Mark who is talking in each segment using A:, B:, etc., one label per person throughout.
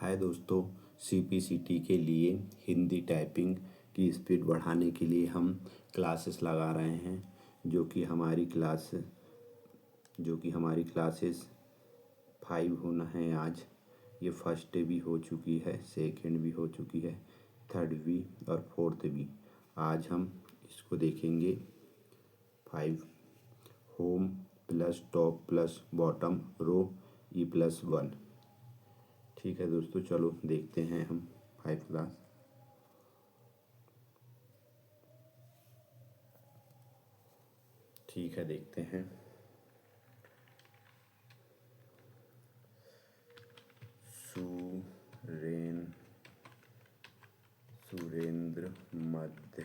A: हाय दोस्तों, सीपीसीटी के लिए हिंदी टाइपिंग की स्पीड बढ़ाने के लिए हम क्लासेस लगा रहे हैं। जो कि हमारी क्लासेस 5 होना है। आज ये फर्स्ट डे भी हो चुकी है, सेकंड भी हो चुकी है, थर्ड भी और फोर्थ भी। आज हम इसको देखेंगे। 5 home plus top plus bottom row E+1। ठीक है दोस्तों, चलो देखते हैं हम 5 क्लास। ठीक है, देखते हैं। सुरेंद्र मध्य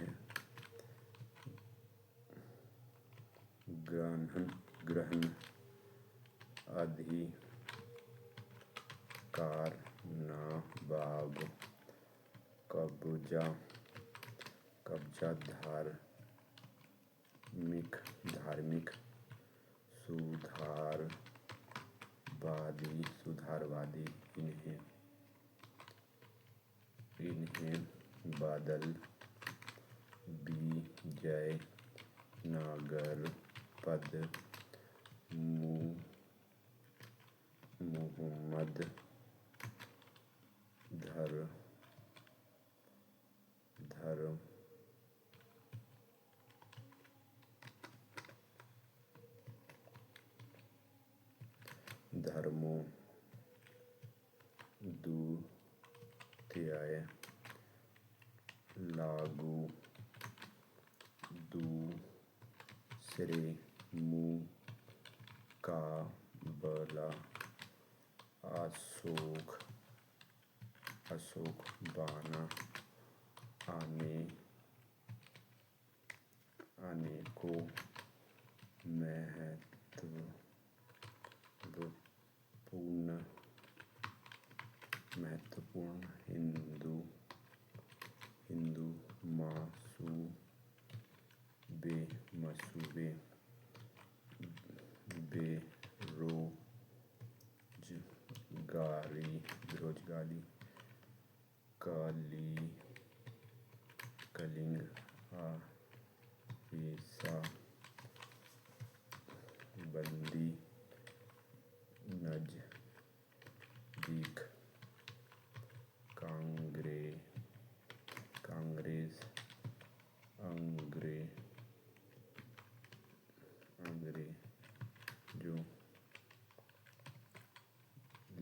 A: ग्रहण अधिकार नाबाब कब्जा धार्मिक सुधारवादी इन्हें बादल विजय नगर पद मोहम्मद धर्मों लागू दूसरे मुकाबला अशोक बाना आने को महत्वपूर्ण हिंदू मसूबे बेरोजगारी कलिंग पेशा बंदी नजदीक कांग्रेस अंग्रेजों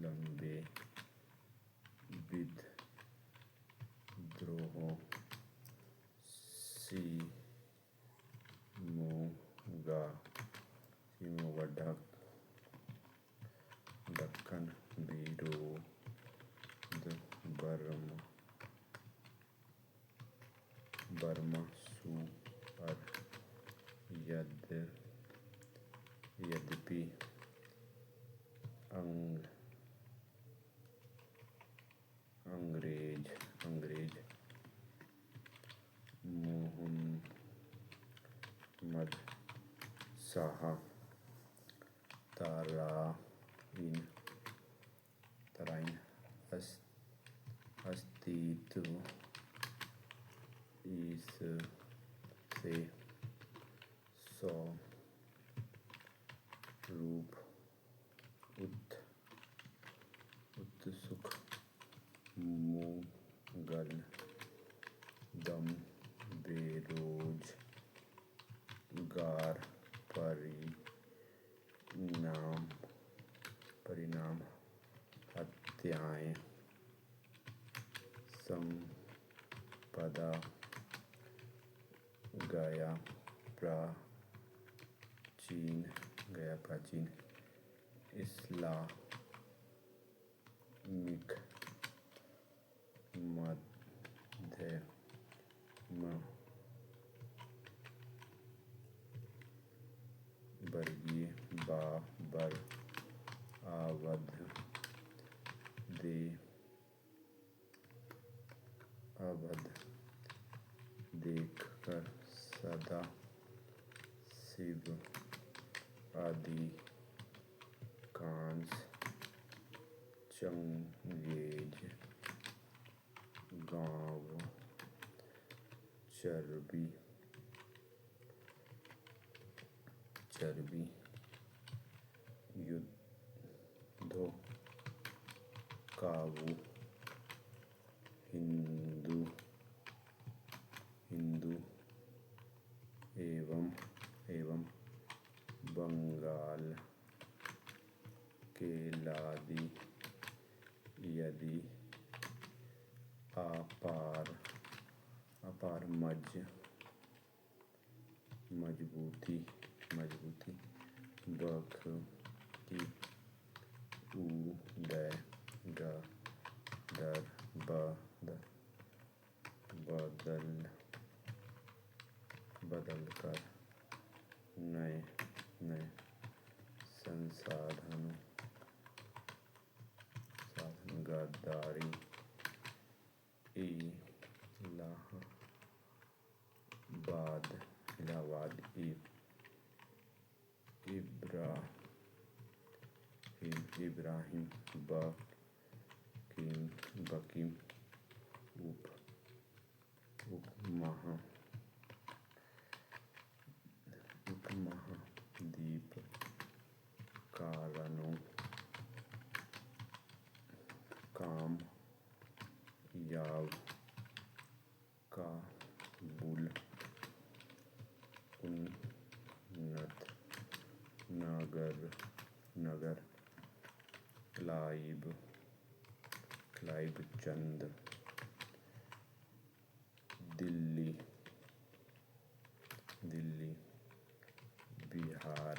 A: लंबे विद्रोहों शिमोगा दक्कन विरोध बर्मा सुअर यद्यपि अंग्रेज मोहम्मद शाह तराइन अस्तित्व इससे स्वरूप उत्सुक मुगल दम बेरोजगार परिणाम हत्याएं संपदा गया प्राचीन इस्लामिक मध्यम वर्गीय बाबर अवध देखकर सदा शिव अधिकांश चंगेज, गाँव, चर्बी, युद्धो, काबू, हिंदू, एवं बंगाल, केलादी, यदि, अपार, मजबूती, बख्ती, उदय, गदर, बदल कर, नए, संसाधन, गद्दारी, इलाहाबाद, इब्राहिम, बकीम, उपमहाद्वीप, कारणों, कामयाब, काबुल, उन्नत, नगर, क्लाइव चंद, दिल्ली, बिहार,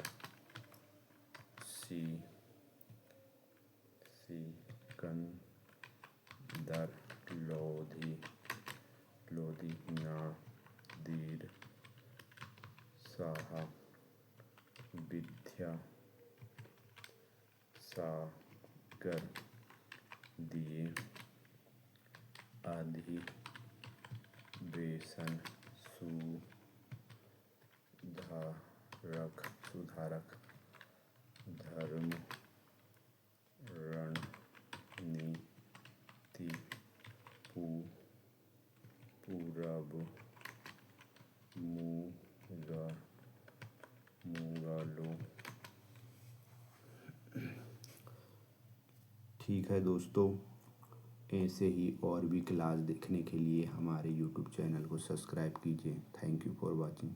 A: सिकंदर, लोधी, नादिर, शाह, विद्या, सागर, दिए, अधिवेशन, सुधारक, धर्म, रणनीति, पूरब, मुगलों। ठीक है दोस्तों, ऐसे ही और भी क्लास देखने के लिए हमारे YouTube चैनल को सब्सक्राइब कीजिए। Thank you for watching.